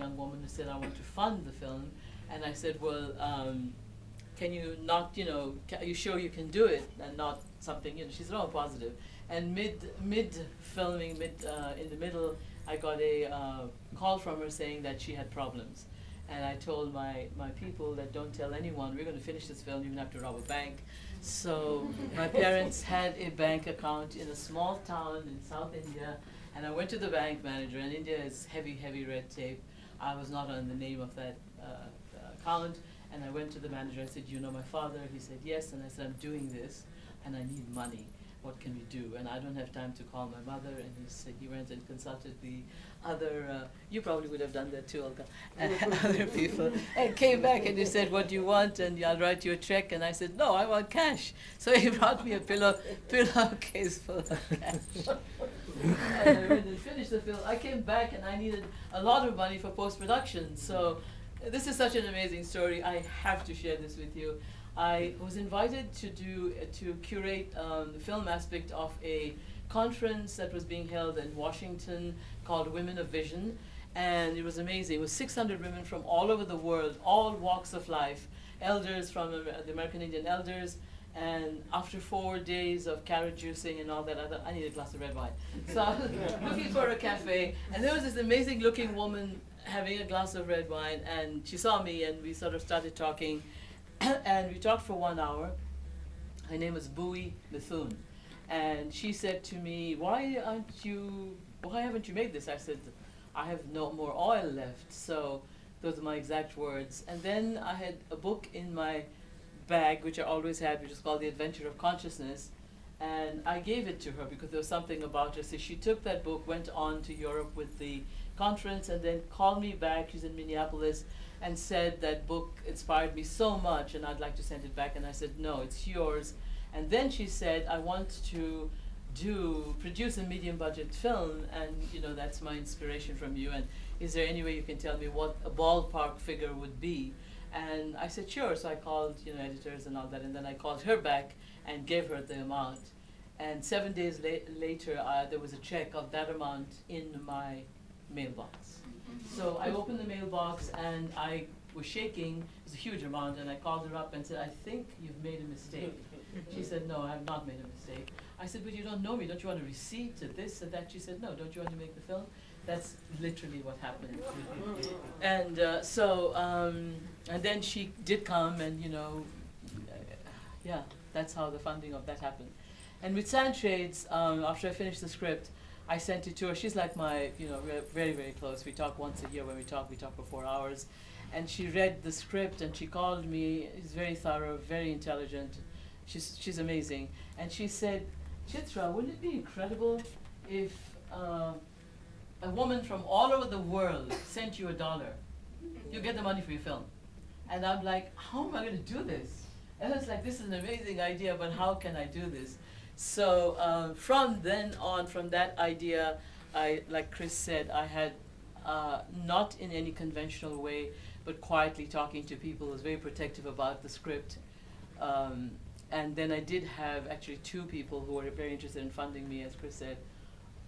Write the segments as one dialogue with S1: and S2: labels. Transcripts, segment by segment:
S1: young woman who said, I want to fund the film. And I said, well, can you not, are you sure you can do it and not something, she said, oh, positive. And mid-filming, in the middle, I got a call from her saying that she had problems. And I told my people that don't tell anyone, we're going to finish this film, you're going to have to rob a bank. So my parents had a bank account in a small town in South India, and I went to the bank manager, and India is heavy, heavy red tape. I was not on the name of that account, and I went to the manager, I said, you know my father? He said, yes, and I said, I'm doing this, and I need money. What can we do? And I don't have time to call my mother, and he said he went and consulted the other, you probably would have done that too, Olga, other people, and came back and he said, what do you want? And I'll write you a check. And I said, no, I want cash. So he brought me a pillowcase full of cash. And I went and finished the film. I came back and I needed a lot of money for post-production. So this is such an amazing story. I have to share this with you. I was invited to curate the film aspect of a conference that was being held in Washington called Women of Vision, and it was amazing. It was 600 women from all over the world, all walks of life, elders from the American Indian elders, and after 4 days of carrot juicing and all that, I thought, I need a glass of red wine. So I was looking for a cafe, and there was this amazing looking woman having a glass of red wine, and she saw me, and we sort of started talking, and we talked for 1 hour. Her name was Bowie Mithun. And she said to me, why haven't you made this? I said, I have no more oil left. So those are my exact words. And then I had a book in my bag, which I always had, which is called The Adventure of Consciousness. And I gave it to her because there was something about her. So she took that book, went on to Europe with the conference, and then called me back. She's in Minneapolis, and said that book inspired me so much, and I'd like to send it back. And I said, no, it's yours. And then she said, I want to produce a medium budget film, and that's my inspiration from you, and is there any way you can tell me what a ballpark figure would be? And I said, sure. So I called editors and all that, and then I called her back and gave her the amount. And 7 days later, there was a check of that amount in my mailbox. So I opened the mailbox and I was shaking. It was a huge amount, and I called her up and said, I think you've made a mistake. She said, no, I have not made a mistake. I said, but you don't know me. Don't you want a receipt to this and that? She said, no, don't you want to make the film? That's literally what happened. And and then she did come, and yeah, that's how the funding of that happened. And with Sand Shades, after I finished the script, I sent it to her. She's like my, we're very, very close. We talk once a year. When we talk for 4 hours. And she read the script, and she called me. She's very thorough, very intelligent. She's amazing. And she said, Chitra, wouldn't it be incredible if a woman from all over the world sent you $1? You get the money for your film. And I'm like, how am I going to do this? And I was like, this is an amazing idea, but how can I do this? So from then on, from that idea, like Chris said, I had not in any conventional way, but quietly talking to people. I was very protective about the script. And then I did have actually 2 people who were very interested in funding me, as Chris said.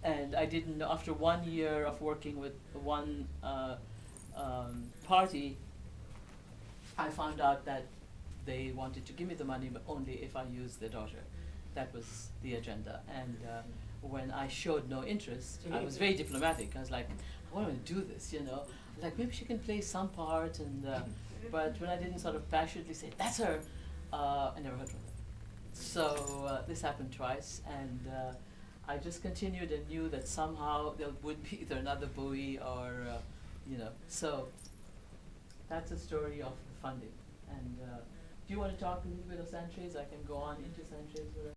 S1: And I didn't know, after 1 year of working with one party, I found out that they wanted to give me the money, but only if I used their daughter. That was the agenda. And when I showed no interest, I was very diplomatic. I was like, I want to do this, Like, maybe she can play some part. And but when I didn't sort of passionately say, that's her, I never heard from her. So this happened twice, and I just continued and knew that somehow there would be either another Bowie or, So that's the story of the funding. And do you want to talk a little bit of Sand Shades? I can go on into Sand Shades.